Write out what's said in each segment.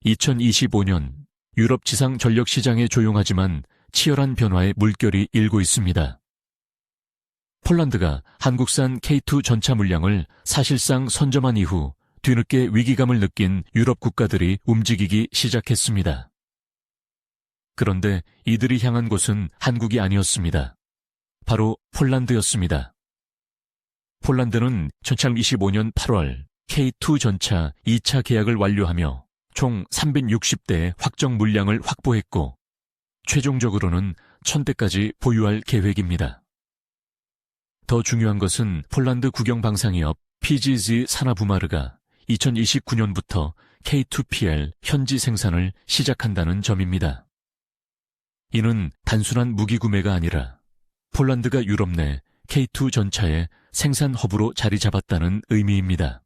2025년 유럽 지상 전력 시장에 조용하지만 치열한 변화의 물결이 일고 있습니다. 폴란드가 한국산 K2 전차 물량을 사실상 선점한 이후 뒤늦게 위기감을 느낀 유럽 국가들이 움직이기 시작했습니다. 그런데 이들이 향한 곳은 한국이 아니었습니다. 바로 폴란드였습니다. 폴란드는 2025년 8월 K2 전차 2차 계약을 완료하며 총 360대의 확정 물량을 확보했고 최종적으로는 1000대까지 보유할 계획입니다. 더 중요한 것은 폴란드 국영방산기업 PGZ 사나부마르가 2029년부터 K2PL 현지 생산을 시작한다는 점입니다. 이는 단순한 무기 구매가 아니라 폴란드가 유럽 내 K2 전차의 생산 허브로 자리 잡았다는 의미입니다.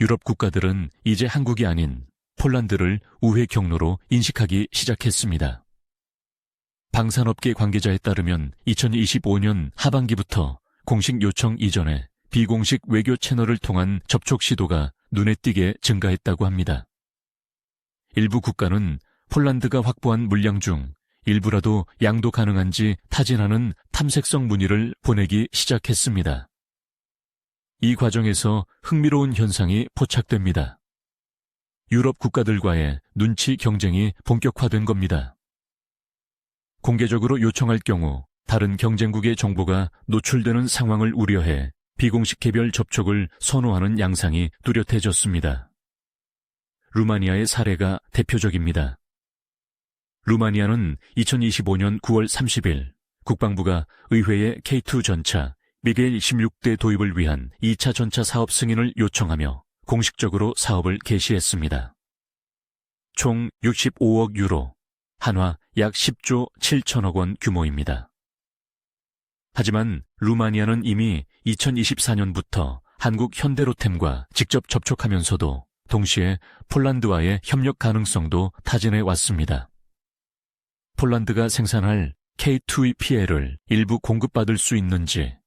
유럽 국가들은 이제 한국이 아닌 폴란드를 우회 경로로 인식하기 시작했습니다. 방산업계 관계자에 따르면 2025년 하반기부터 공식 요청 이전에 비공식 외교 채널을 통한 접촉 시도가 눈에 띄게 증가했다고 합니다. 일부 국가는 폴란드가 확보한 물량 중 일부라도 양도 가능한지 타진하는 탐색성 문의를 보내기 시작했습니다. 이 과정에서 흥미로운 현상이 포착됩니다. 유럽 국가들과의 눈치 경쟁이 본격화된 겁니다. 공개적으로 요청할 경우 다른 경쟁국의 정보가 노출되는 상황을 우려해 비공식 개별 접촉을 선호하는 양상이 뚜렷해졌습니다. 루마니아의 사례가 대표적입니다. 루마니아는 2025년 9월 30일 국방부가 의회에 K2 전차 미겔 16대 도입을 위한 2차 전차 사업 승인을 요청하며 공식적으로 사업을 개시했습니다. 총 65억 유로, 한화 약 10조 7천억 원 규모입니다. 하지만 루마니아는 이미 2024년부터 한국 현대로템과 직접 접촉하면서도 동시에 폴란드와의 협력 가능성도 타진해 왔습니다. 폴란드가 생산할 K2PL을 일부 공급받을 수 있는지,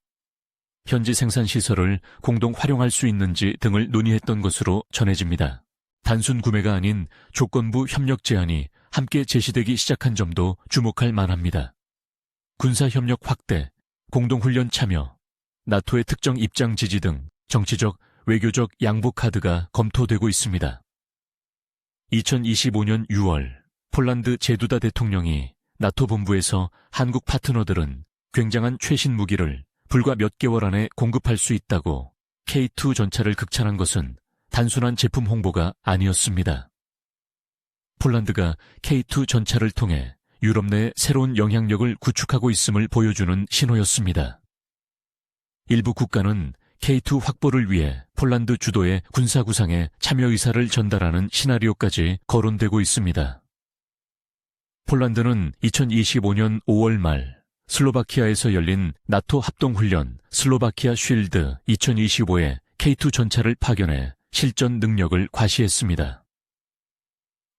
현지 생산 시설을 공동 활용할 수 있는지 등을 논의했던 것으로 전해집니다. 단순 구매가 아닌 조건부 협력 제안이 함께 제시되기 시작한 점도 주목할 만합니다. 군사협력 확대, 공동훈련 참여, 나토의 특정 입장 지지 등 정치적, 외교적 양보 카드가 검토되고 있습니다. 2025년 6월 폴란드 제두다 대통령이 나토 본부에서 한국 파트너들은 굉장한 최신 무기를 불과 몇 개월 안에 공급할 수 있다고 K2 전차를 극찬한 것은 단순한 제품 홍보가 아니었습니다. 폴란드가 K2 전차를 통해 유럽 내 새로운 영향력을 구축하고 있음을 보여주는 신호였습니다. 일부 국가는 K2 확보를 위해 폴란드 주도의 군사구상에 참여 의사를 전달하는 시나리오까지 거론되고 있습니다. 폴란드는 2025년 5월 말 슬로바키아에서 열린 나토 합동훈련 슬로바키아 쉴드 2025에 K2 전차를 파견해 실전 능력을 과시했습니다.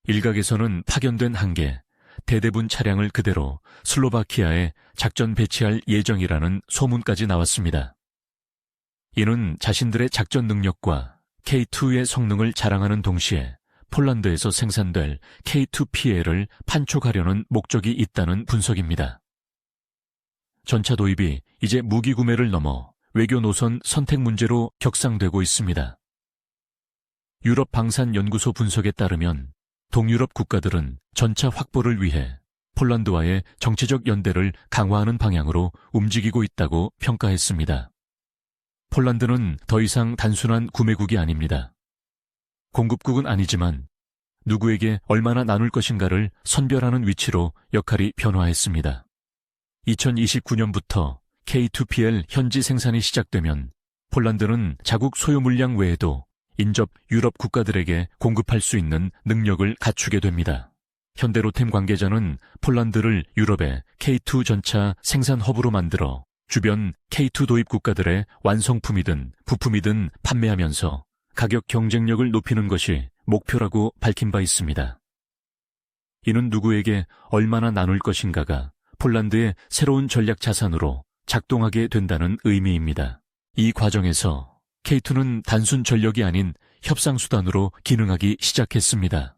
일각에서는 파견된 한 개, 대대분 차량을 그대로 슬로바키아에 작전 배치할 예정이라는 소문까지 나왔습니다. 이는 자신들의 작전 능력과 K2의 성능을 자랑하는 동시에 폴란드에서 생산될 K2PL을 판촉하려는 목적이 있다는 분석입니다. 전차 도입이 이제 무기 구매를 넘어 외교 노선 선택 문제로 격상되고 있습니다. 유럽 방산연구소 분석에 따르면 동유럽 국가들은 전차 확보를 위해 폴란드와의 정치적 연대를 강화하는 방향으로 움직이고 있다고 평가했습니다. 폴란드는 더 이상 단순한 구매국이 아닙니다. 공급국은 아니지만 누구에게 얼마나 나눌 것인가를 선별하는 위치로 역할이 변화했습니다. 2029년부터 K2PL 현지 생산이 시작되면 폴란드는 자국 소유 물량 외에도 인접 유럽 국가들에게 공급할 수 있는 능력을 갖추게 됩니다. 현대로템 관계자는 폴란드를 유럽의 K2 전차 생산 허브로 만들어 주변 K2 도입 국가들의 완성품이든 부품이든 판매하면서 가격 경쟁력을 높이는 것이 목표라고 밝힌 바 있습니다. 이는 누구에게 얼마나 나눌 것인가가 폴란드의 새로운 전략 자산으로 작동하게 된다는 의미입니다. 이 과정에서 K2는 단순 전력이 아닌 협상수단으로 기능하기 시작했습니다.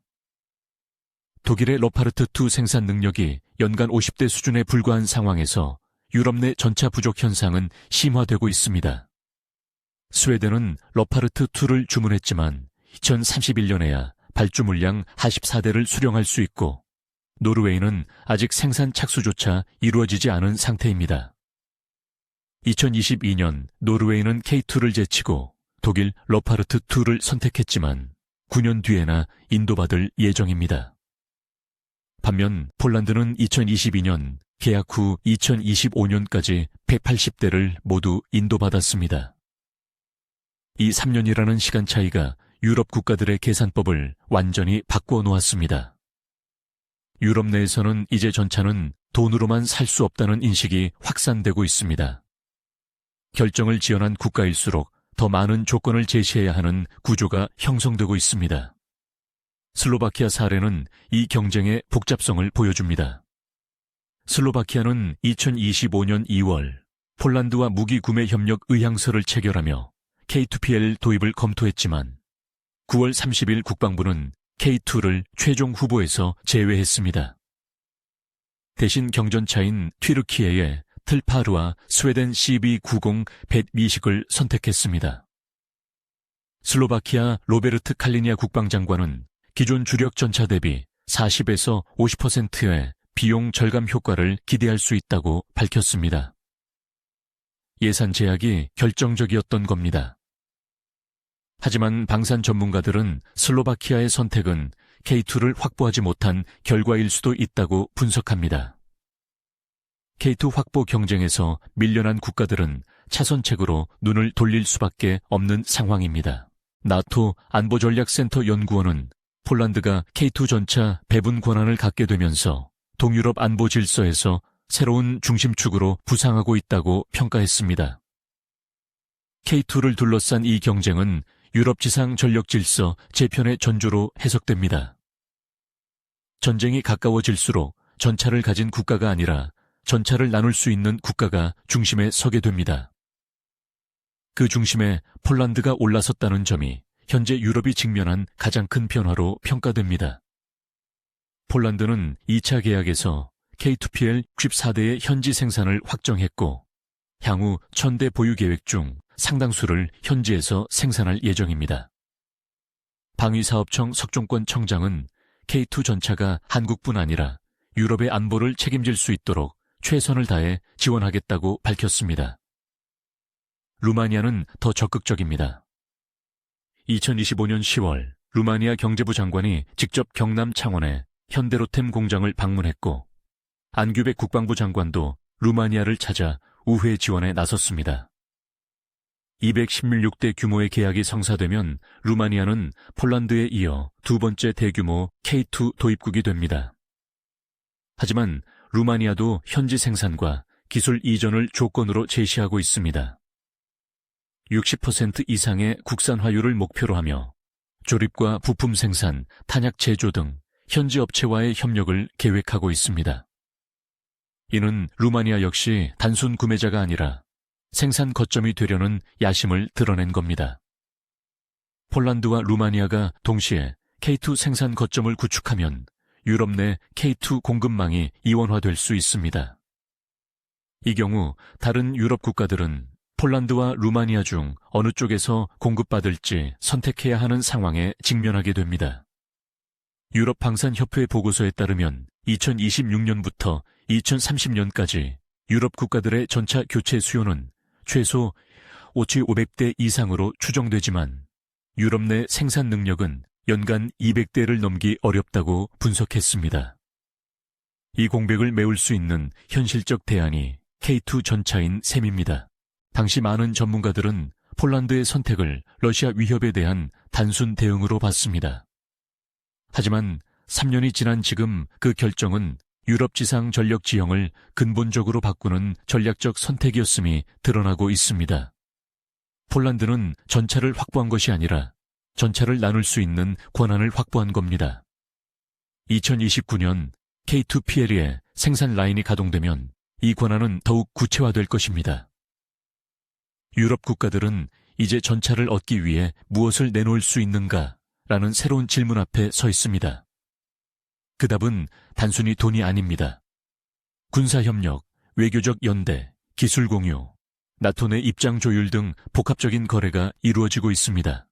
독일의 러파르트2 생산 능력이 연간 50대 수준에 불과한 상황에서 유럽 내 전차 부족 현상은 심화되고 있습니다. 스웨덴은 러파르트2를 주문했지만 2031년에야 발주 물량 44대를 수령할 수 있고, 노르웨이는 아직 생산 착수조차 이루어지지 않은 상태입니다. 2022년 노르웨이는 K2를 제치고 독일 러파르트2를 선택했지만 9년 뒤에나 인도받을 예정입니다. 반면 폴란드는 2022년 계약 후 2025년까지 180대를 모두 인도받았습니다. 이 3년이라는 시간 차이가 유럽 국가들의 계산법을 완전히 바꾸어 놓았습니다. 유럽 내에서는 이제 전차는 돈으로만 살 수 없다는 인식이 확산되고 있습니다. 결정을 지연한 국가일수록 더 많은 조건을 제시해야 하는 구조가 형성되고 있습니다. 슬로바키아 사례는 이 경쟁의 복잡성을 보여줍니다. 슬로바키아는 2025년 2월 폴란드와 무기 구매 협력 의향서를 체결하며 K2PL 도입을 검토했지만 9월 30일 국방부는 K2를 최종 후보에서 제외했습니다. 대신 경전차인 튀르키예의 틀파르와 스웨덴 CB90 벳미식을 선택했습니다. 슬로바키아 로베르트 칼리니아 국방장관은 기존 주력 전차 대비 40에서 50%의 비용 절감 효과를 기대할 수 있다고 밝혔습니다. 예산 제약이 결정적이었던 겁니다. 하지만 방산 전문가들은 슬로바키아의 선택은 K2를 확보하지 못한 결과일 수도 있다고 분석합니다. K2 확보 경쟁에서 밀려난 국가들은 차선책으로 눈을 돌릴 수밖에 없는 상황입니다. 나토 안보전략센터 연구원은 폴란드가 K2 전차 배분 권한을 갖게 되면서 동유럽 안보 질서에서 새로운 중심축으로 부상하고 있다고 평가했습니다. K2를 둘러싼 이 경쟁은 유럽 지상 전력 질서 재편의 전조로 해석됩니다. 전쟁이 가까워질수록 전차를 가진 국가가 아니라 전차를 나눌 수 있는 국가가 중심에 서게 됩니다. 그 중심에 폴란드가 올라섰다는 점이 현재 유럽이 직면한 가장 큰 변화로 평가됩니다. 폴란드는 2차 계약에서 K2PL 64대의 현지 생산을 확정했고 향후 1000대 보유 계획 중 상당수를 현지에서 생산할 예정입니다. 방위사업청 석종권 청장은 K2 전차가 한국뿐 아니라 유럽의 안보를 책임질 수 있도록 최선을 다해 지원하겠다고 밝혔습니다. 루마니아는 더 적극적입니다. 2025년 10월 루마니아 경제부 장관이 직접 경남 창원에 현대로템 공장을 방문했고 안규백 국방부 장관도 루마니아를 찾아 우회 지원에 나섰습니다. 216대 규모의 계약이 성사되면 루마니아는 폴란드에 이어 두 번째 대규모 K2 도입국이 됩니다. 하지만 루마니아도 현지 생산과 기술 이전을 조건으로 제시하고 있습니다. 60% 이상의 국산화율을 목표로 하며 조립과 부품 생산, 탄약 제조 등 현지 업체와의 협력을 계획하고 있습니다. 이는 루마니아 역시 단순 구매자가 아니라 생산 거점이 되려는 야심을 드러낸 겁니다. 폴란드와 루마니아가 동시에 K2 생산 거점을 구축하면 유럽 내 K2 공급망이 이원화될 수 있습니다. 이 경우 다른 유럽 국가들은 폴란드와 루마니아 중 어느 쪽에서 공급받을지 선택해야 하는 상황에 직면하게 됩니다. 유럽 방산협회 보고서에 따르면 2026년부터 2030년까지 유럽 국가들의 전차 교체 수요는 최소 5,500대 이상으로 추정되지만 유럽 내 생산 능력은 연간 200대를 넘기 어렵다고 분석했습니다. 이 공백을 메울 수 있는 현실적 대안이 K2 전차인 셈입니다. 당시 많은 전문가들은 폴란드의 선택을 러시아 위협에 대한 단순 대응으로 봤습니다. 하지만 3년이 지난 지금 그 결정은 유럽 지상 전력 지형을 근본적으로 바꾸는 전략적 선택이었음이 드러나고 있습니다. 폴란드는 전차를 확보한 것이 아니라 전차를 나눌 수 있는 권한을 확보한 겁니다. 2029년 K2PL의 생산 라인이 가동되면 이 권한은 더욱 구체화될 것입니다. 유럽 국가들은 이제 전차를 얻기 위해 무엇을 내놓을 수 있는가라는 새로운 질문 앞에 서 있습니다. 그 답은 단순히 돈이 아닙니다. 군사협력, 외교적 연대, 기술 공유, 나토 내 입장 조율 등 복합적인 거래가 이루어지고 있습니다.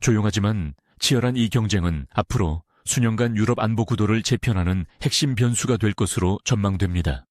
조용하지만 치열한 이 경쟁은 앞으로 수년간 유럽 안보 구도를 재편하는 핵심 변수가 될 것으로 전망됩니다.